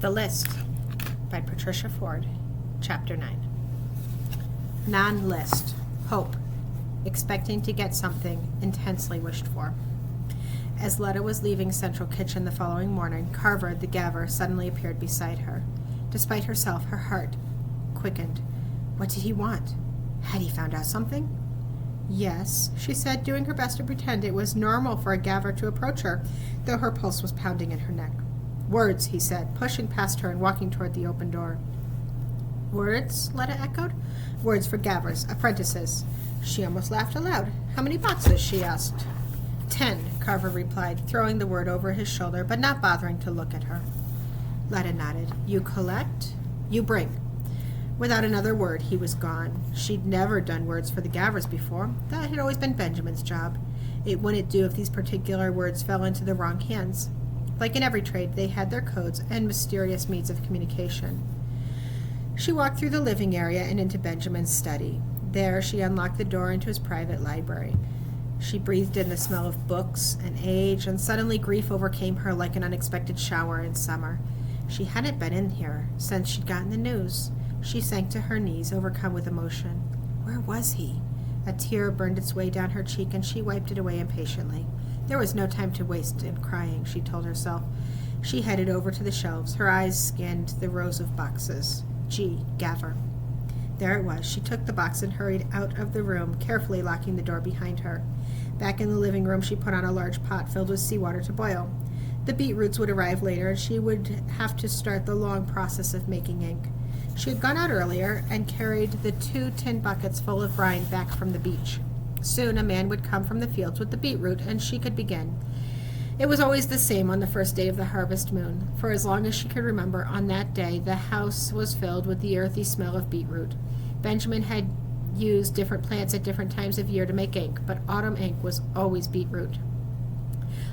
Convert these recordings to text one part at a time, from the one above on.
The List by Patricia Forde, Chapter 9. Non-list. Hope. Expecting to get something intensely wished for. As Letta was leaving Central Kitchen the following morning, Carver, the gaver, suddenly appeared beside her. Despite herself, her heart quickened. What did he want? Had he found out something? Yes, she said, doing her best to pretend it was normal for a gaver to approach her, though her pulse was pounding in her neck. Words, he said, pushing past her and walking toward the open door. Words? Letta echoed. Words for gavers, apprentices. She almost laughed aloud. How many boxes? She asked. 10, Carver replied, throwing the word over his shoulder, but not bothering to look at her. Letta nodded. You collect? You bring. Without another word, he was gone. She'd never done words for the gavers before. That had always been Benjamin's job. It wouldn't do if these particular words fell into the wrong hands. Like in every trade, they had their codes and mysterious means of communication. She walked through the living area and into Benjamin's study. There, she unlocked the door into his private library. She breathed in the smell of books and age, and suddenly grief overcame her like an unexpected shower in summer. She hadn't been in here since she'd gotten the news. She sank to her knees, overcome with emotion. Where was he? A tear burned its way down her cheek, and she wiped it away impatiently. There was no time to waste in crying, she told herself. She headed over to the shelves. Her eyes scanned the rows of boxes. G. Gaver. There it was. She took the box and hurried out of the room, carefully locking the door behind her. Back in the living room, she put on a large pot filled with seawater to boil. The beetroots would arrive later, and she would have to start the long process of making ink. She had gone out earlier and carried the 2 tin buckets full of brine back from the beach. Soon a man would come from the fields with the beetroot, and she could begin. It was always the same on the first day of the harvest moon. For as long as she could remember, on that day the house was filled with the earthy smell of beetroot. Benjamin had used different plants at different times of year to make ink, but autumn ink was always beetroot.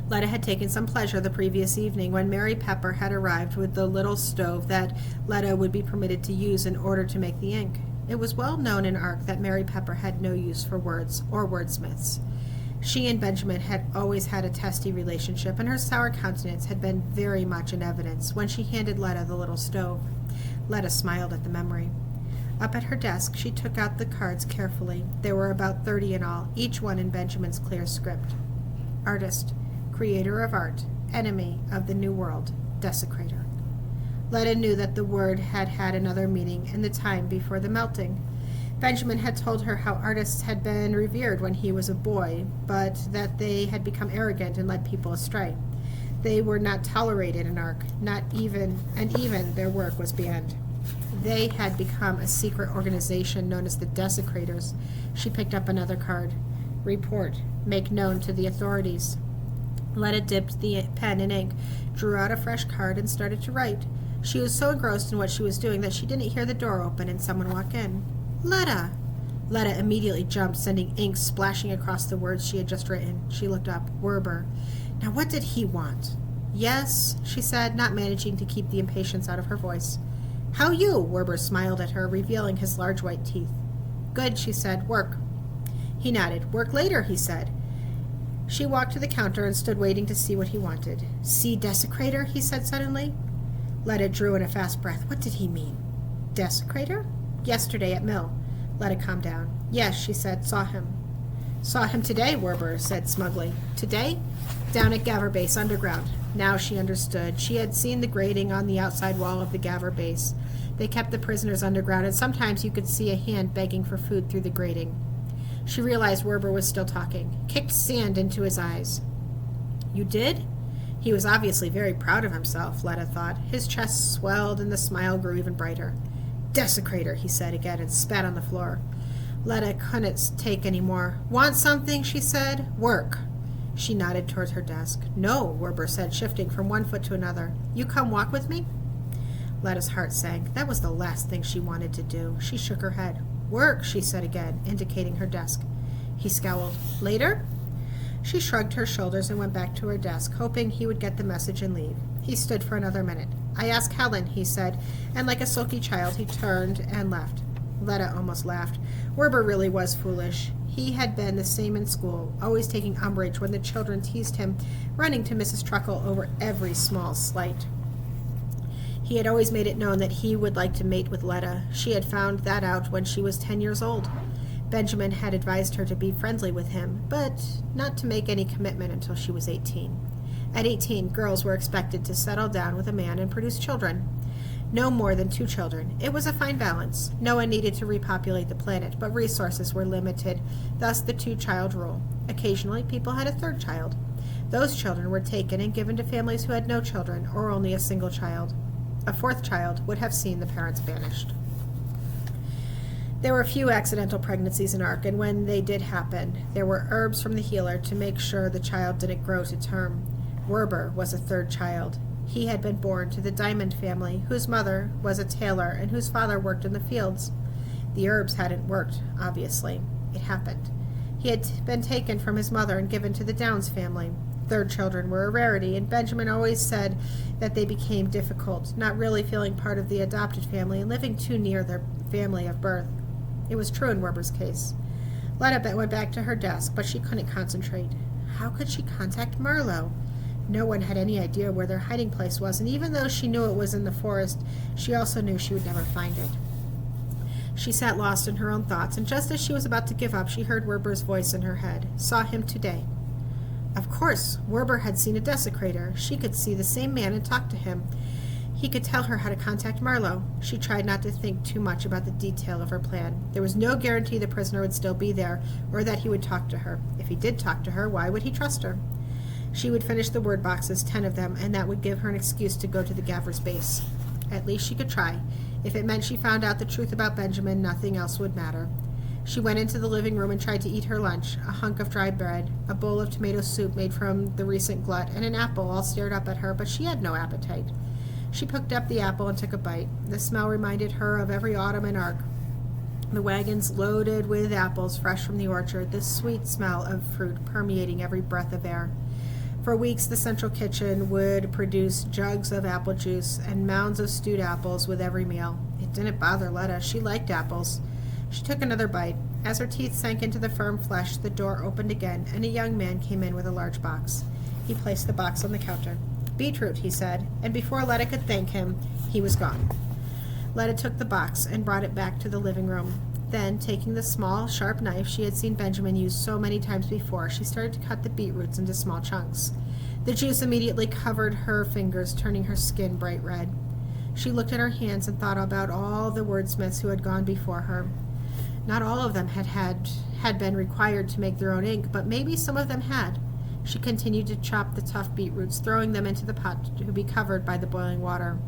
Letta had taken some pleasure the previous evening when Mary Pepper had arrived with the little stove that Letta would be permitted to use in order to make the ink. It was well known in Ark that Mary Pepper had no use for words or wordsmiths. She and Benjamin had always had a testy relationship, and her sour countenance had been very much in evidence when she handed Letta the little stove. Letta smiled at the memory. Up at her desk, she took out the cards carefully. There were about 30 in all, each one in Benjamin's clear script. Artist, creator of art, enemy of the new world, desecrator. Letta knew that the word had had another meaning in the time before the melting. Benjamin had told her how artists had been revered when he was a boy, but that they had become arrogant and led people astray. They were not tolerated in Ark, even their work was banned. They had become a secret organization known as the Desecrators. She picked up another card. Report. Make known to the authorities. Letta dipped the pen in ink, drew out a fresh card, and started to write. She was so engrossed in what she was doing that she didn't hear the door open and someone walk in. Letta! Letta immediately jumped, sending ink splashing across the words she had just written. She looked up. Werber. Now what did he want? Yes, she said, not managing to keep the impatience out of her voice. How you? Werber smiled at her, revealing his large white teeth. Good, she said. Work. He nodded. Work later, he said. She walked to the counter and stood waiting to see what he wanted. See, desecrator, he said suddenly. Letta drew in a fast breath. What did he mean? Desecrator? Yesterday at mill. Letta calmed down. Yes, she said. Saw him. Saw him today, Werber said smugly. Today? Down at Gaver Base, underground. Now she understood. She had seen the grating on the outside wall of the Gaver Base. They kept the prisoners underground, and sometimes you could see a hand begging for food through the grating. She realized Werber was still talking. Kicked sand into his eyes. You did? He was obviously very proud of himself, Letta thought. His chest swelled and the smile grew even brighter. Desecrator, he said again and spat on the floor. Letta couldn't take any more. Want something, she said. Work. She nodded towards her desk. No, Werber said, shifting from one foot to another. You come walk with me? Letta's heart sank. That was the last thing she wanted to do. She shook her head. Work, she said again, indicating her desk. He scowled. Later? She shrugged her shoulders and went back to her desk, hoping he would get the message and leave. He stood for another minute. I asked Helen, he said, and like a sulky child he turned and left. Letta almost laughed. Werber really was foolish. He had been the same in school, always taking umbrage when the children teased him, running to Mrs. Truckle over every small slight. He had always made it known that he would like to mate with Letta. She had found that out when she was 10 years old. Benjamin had advised her to be friendly with him, but not to make any commitment until she was 18. At 18, girls were expected to settle down with a man and produce children. No more than 2 children. It was a fine balance. No one needed to repopulate the planet, but resources were limited, thus the 2-child rule. Occasionally, people had a 3rd child. Those children were taken and given to families who had no children, or only a single child. A 4th child would have seen the parents banished. There were few accidental pregnancies in Ark, and when they did happen, there were herbs from the healer to make sure the child didn't grow to term. Werber was a 3rd child. He had been born to the Diamond family, whose mother was a tailor and whose father worked in the fields. The herbs hadn't worked, obviously. It happened. He had been taken from his mother and given to the Downs family. 3rd children were a rarity, and Benjamin always said that they became difficult, not really feeling part of the adopted family and living too near their family of birth. It was true in Werber's case. Letta went back to her desk, but she couldn't concentrate. How could she contact Marlowe? No one had any idea where their hiding place was, and even though she knew it was in the forest, she also knew she would never find it. She sat lost in her own thoughts, and just as she was about to give up, she heard Werber's voice in her head. Saw him today. Of course, Werber had seen a desecrator. She could see the same man and talk to him. He could tell her how to contact Marlowe. She tried not to think too much about the detail of her plan. There was no guarantee the prisoner would still be there, or that he would talk to her. If he did talk to her, why would he trust her? She would finish the word boxes, 10 of them, and that would give her an excuse to go to the Gavers' base. At least she could try. If it meant she found out the truth about Benjamin, nothing else would matter. She went into the living room and tried to eat her lunch, a hunk of dry bread, a bowl of tomato soup made from the recent glut, and an apple all stared up at her, but she had no appetite. She picked up the apple and took a bite. The smell reminded her of every autumn in Ark. The wagons loaded with apples fresh from the orchard, the sweet smell of fruit permeating every breath of air. For weeks, the central kitchen would produce jugs of apple juice and mounds of stewed apples with every meal. It didn't bother Letta. She liked apples. She took another bite. As her teeth sank into the firm flesh, the door opened again, and a young man came in with a large box. He placed the box on the counter. "Beetroot," he said, and before Letta could thank him, he was gone. Letta took the box and brought it back to the living room. Then, taking the small, sharp knife she had seen Benjamin use so many times before, she started to cut the beetroots into small chunks. The juice immediately covered her fingers, turning her skin bright red. She looked at her hands and thought about all the wordsmiths who had gone before her. Not all of them had been required to make their own ink, but maybe some of them had. She continued to chop the tough beetroots, throwing them into the pot to be covered by the boiling water.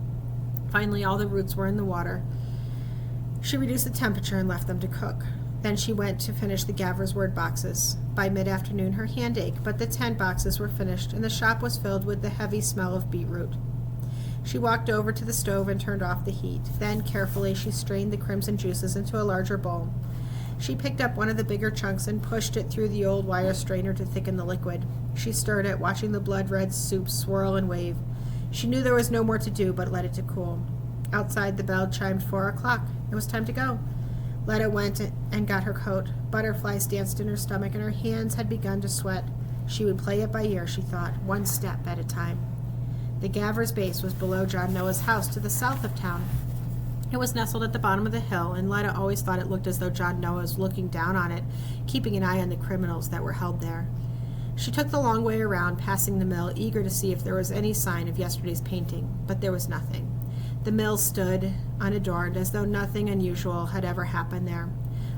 Finally, all the roots were in the water. She reduced the temperature and left them to cook. Then she went to finish the Gavers' word boxes. By mid-afternoon, her hand ached, but the 10 boxes were finished, and the shop was filled with the heavy smell of beetroot. She walked over to the stove and turned off the heat. Then, carefully, she strained the crimson juices into a larger bowl. She picked up one of the bigger chunks and pushed it through the old wire strainer to thicken the liquid. She stirred it, watching the blood-red soup swirl and wave. She knew there was no more to do but let it to cool. Outside, the bell chimed 4 o'clock. It was time to go. Letta went and got her coat. Butterflies danced in her stomach, and her hands had begun to sweat. She would play it by ear, she thought, one step at a time. The Gavers' base was below John Noah's house to the south of town. It was nestled at the bottom of the hill, and Letta always thought it looked as though John Noah was looking down on it, keeping an eye on the criminals that were held there. She took the long way around, passing the mill, eager to see if there was any sign of yesterday's painting, but there was nothing. The mill stood unadorned, as though nothing unusual had ever happened there.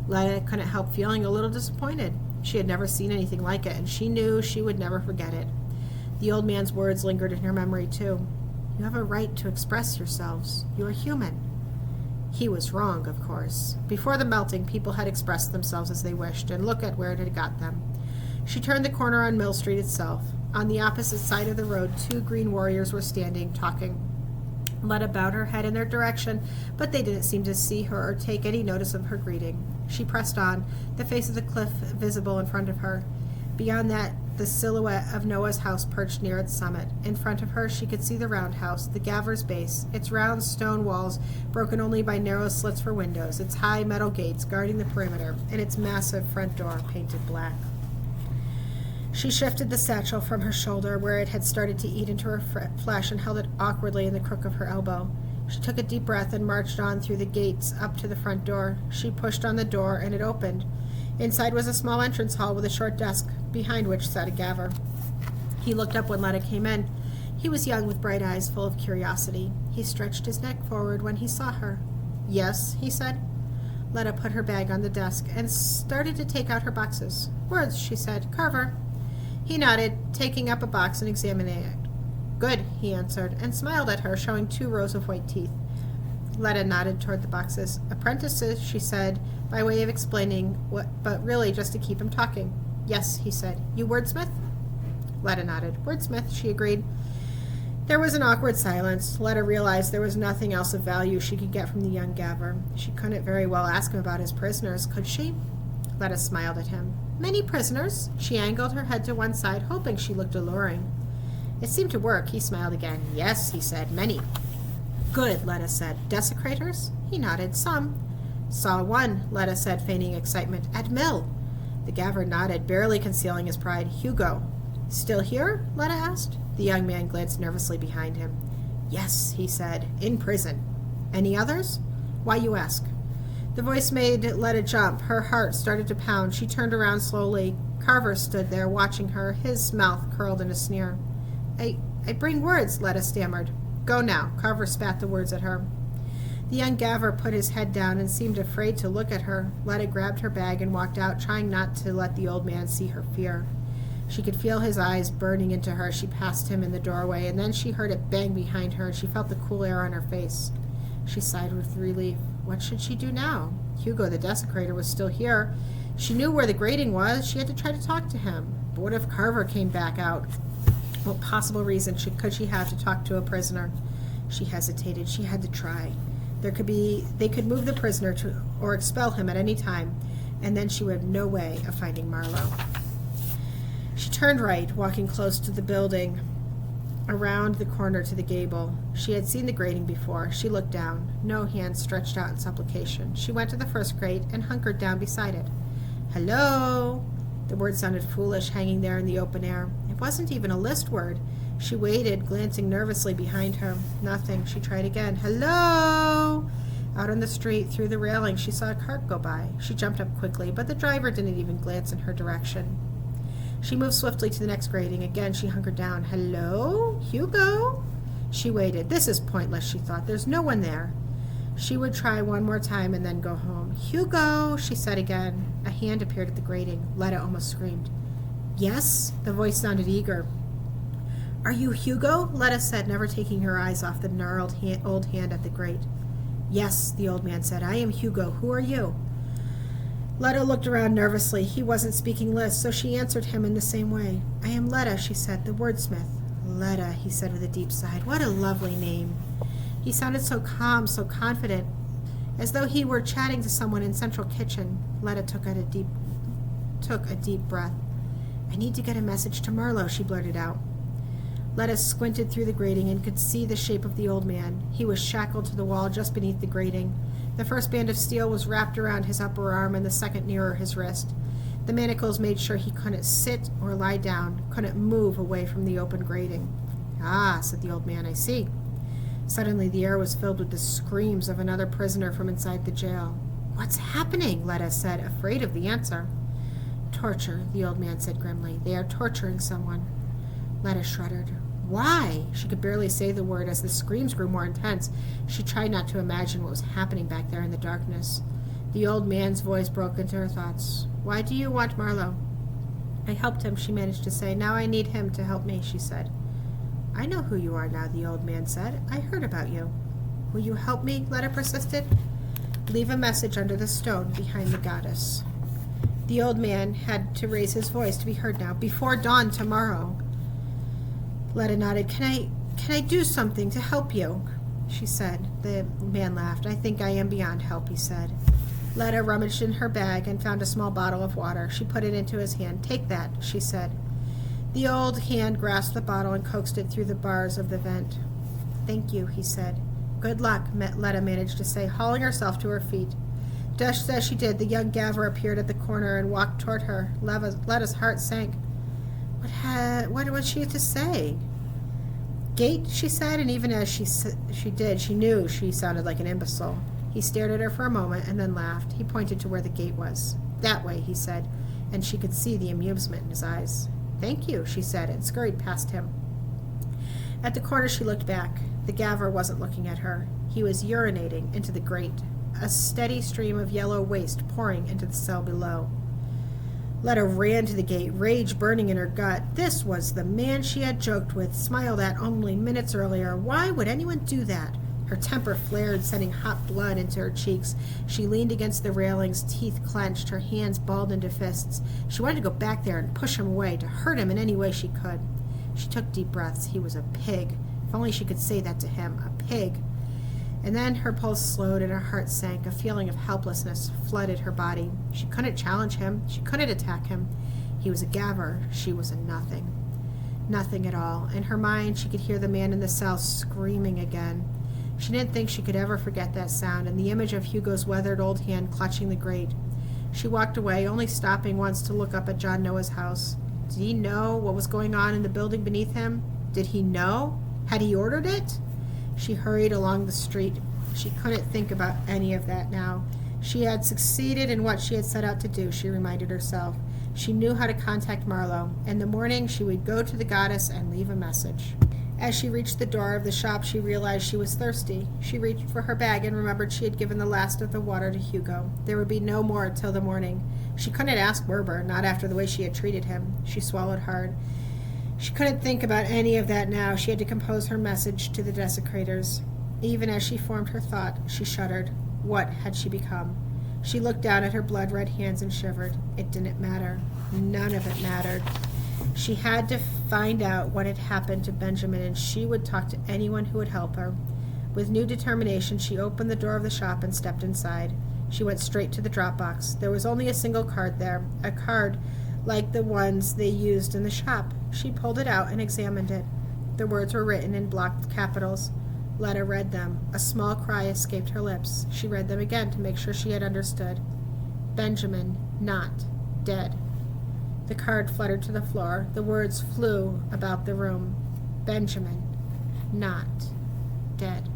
Letta couldn't help feeling a little disappointed. She had never seen anything like it, and she knew she would never forget it. The old man's words lingered in her memory, too. "You have a right to express yourselves. You are human." He was wrong, of course. Before the melting, people had expressed themselves as they wished, and look at where it had got them. She turned the corner on Mill Street itself. On the opposite side of the road, 2 green warriors were standing, talking. Letta bowed her head in their direction, but they didn't seem to see her or take any notice of her greeting. She pressed on, the face of the cliff visible in front of her. Beyond that, the silhouette of Noah's house perched near its summit. In front of her, she could see the roundhouse, the Gavers' base, its round stone walls broken only by narrow slits for windows, its high metal gates guarding the perimeter, and its massive front door painted black. She shifted the satchel from her shoulder, where it had started to eat into her flesh, and held it awkwardly in the crook of her elbow. She took a deep breath and marched on through the gates up to the front door. She pushed on the door, and it opened. Inside was a small entrance hall with a short desk, behind which sat a gaver. He looked up when Letta came in. He was young, with bright eyes full of curiosity. He stretched his neck forward when he saw her. "Yes," he said. Letta put her bag on the desk and started to take out her boxes. "Words," she said. "Carver." He nodded, taking up a box and examining it. "Good," he answered, and smiled at her, showing 2 rows of white teeth. Letta nodded toward the boxes. "Apprentices," she said, by way of explaining, but really just to keep him talking. "Yes," he said. "You wordsmith?" Letta nodded. "Wordsmith," she agreed. There was an awkward silence. Letta realized there was nothing else of value she could get from the young gaver. She couldn't very well ask him about his prisoners, could she? Letta smiled at him. "Many prisoners?" She angled her head to one side, hoping she looked alluring. It seemed to work. He smiled again. "Yes," he said, "many." "Good," Letta said. "Desecrators?" He nodded. "Some." "Saw one," Letta said, feigning excitement. "At Mill." The gaver nodded, barely concealing his pride. "Hugo." "Still here?" Letta asked. The young man glanced nervously behind him. "Yes," he said, "in prison." "Any others?" "Why you ask?" The voice made Letta jump. Her heart started to pound. She turned around slowly. Carver stood there, watching her, his mouth curled in a sneer. I bring words," Letta stammered. "Go now." Carver spat the words at her. The young gaver put his head down and seemed afraid to look at her. Letta grabbed her bag and walked out, trying not to let the old man see her fear. She could feel his eyes burning into her. She passed him in the doorway, and then she heard it bang behind her, and she felt the cool air on her face. She sighed with relief. What should she do now? Hugo the desecrator was still here. She knew where the grating was. She had to try to talk to him. But what if Carver came back out? What possible reason could she have to talk to a prisoner? She hesitated. She had to try. They could move the prisoner or expel him at any time, and then she would have no way of finding Marlowe. She turned right, walking close to the building, around the corner to the gable. She had seen the grating before. She looked down. No hand stretched out in supplication. She went to the first grate and hunkered down beside it. "Hello?" The word sounded foolish, hanging there in the open air. It wasn't even a list word. She waited, glancing nervously behind her. Nothing. She tried again. "Hello?" Out on the street, through the railing, she saw a cart go by. She jumped up quickly, but the driver didn't even glance in her direction. She moved swiftly to the next grating. Again, she hunkered down. "Hello? Hugo?" She waited. This is pointless, she thought. There's no one there. She would try one more time and then go home. "Hugo," she said again. A hand appeared at the grating. Letta almost screamed. "Yes?" The voice sounded eager. "Are you Hugo?" Letta said, never taking her eyes off the gnarled old hand at the grate. "Yes," the old man said. "I am Hugo. Who are you?" Letta looked around nervously. He wasn't speaking list, so she answered him in the same way. "I am Letta," she said, "the wordsmith." "Letta," he said with a deep sigh. "What a lovely name." He sounded so calm, so confident, as though he were chatting to someone in Central Kitchen. Letta took a deep breath. "I need to get a message to Marlowe," she blurted out. Letta squinted through the grating and could see the shape of the old man. He was shackled to the wall just beneath the grating. The first band of steel was wrapped around his upper arm and the second nearer his wrist. The manacles made sure he couldn't sit or lie down, couldn't move away from the open grating. "Ah," said the old man, "I see." Suddenly the air was filled with the screams of another prisoner from inside the jail. "What's happening?" Letta said, afraid of the answer. "Torture," the old man said grimly. "They are torturing someone." Letta shuddered. Why? She could barely say the word as the screams grew more intense. She tried not to imagine what was happening back there in the darkness. The old man's voice broke into her thoughts. "Why do you want Marlowe?" "I helped him," she managed to say. "Now I need him to help me," she said. "I know who you are now," the old man said. "I heard about you." "Will you help me?" Letta persisted. "Leave a message under the stone behind the goddess." The old man had to raise his voice to be heard now. "Before dawn tomorrow." Letta nodded. Can I do something to help you?" she said. The man laughed. "I think I am beyond help," he said. Letta rummaged in her bag and found a small bottle of water. She put it into his hand. "Take that," she said. The old hand grasped the bottle and coaxed it through the bars of the vent. "Thank you," he said. "Good luck," Letta managed to say, hauling herself to her feet. Just as she did, the young gaver appeared at the corner and walked toward her. Letta's heart sank. What was she to say? Gate, she said, and even as she did, she knew she sounded like an imbecile. He stared at her for a moment and then laughed. He pointed to where the gate was. That way, he said, and she could see the amusement in his eyes. Thank you, she said, and scurried past him. At the corner, she looked back. The Gavver wasn't looking at her. He was urinating into the grate, a steady stream of yellow waste pouring into the cell below. Letta ran to the gate, rage burning in her gut. This was the man she had joked with, smiled at only minutes earlier. Why would anyone do that? Her temper flared, sending hot blood into her cheeks. She leaned against the railings, teeth clenched, her hands balled into fists. She wanted to go back there and push him away, to hurt him in any way she could. She took deep breaths. He was a pig. If only she could say that to him, a pig. And then her pulse slowed and her heart sank. A feeling of helplessness flooded her body. She couldn't challenge him. She couldn't attack him. He was a Gavver. She was a nothing. Nothing at all. In her mind, she could hear the man in the cell screaming again. She didn't think she could ever forget that sound and the image of Hugo's weathered old hand clutching the grate. She walked away, only stopping once to look up at John Noah's house. Did he know what was going on in the building beneath him? Did he know? Had he ordered it? She hurried along the street. She couldn't think about any of that now. She had succeeded in what she had set out to do, she reminded herself. She knew how to contact Marlowe. In the morning, she would go to the goddess and leave a message. As she reached the door of the shop, she realized she was thirsty. She reached for her bag and remembered she had given the last of the water to Hugo. There would be no more till the morning. She couldn't ask Werber, not after the way she had treated him. She swallowed hard. She couldn't think about any of that now. She had to compose her message to the desecrators. Even as she formed her thought, she shuddered. What had she become? She looked down at her blood-red hands and shivered. It didn't matter. None of it mattered. She had to find out what had happened to Benjamin, and she would talk to anyone who would help her. With new determination, she opened the door of the shop and stepped inside. She went straight to the drop box. There was only a single card there, a card like the ones they used in the shop. She pulled it out and examined it. The words were written in blocked capitals. Letta read them. A small cry escaped her lips. She read them again to make sure she had understood. Benjamin, not dead. The card fluttered to the floor. The words flew about the room. Benjamin, not dead.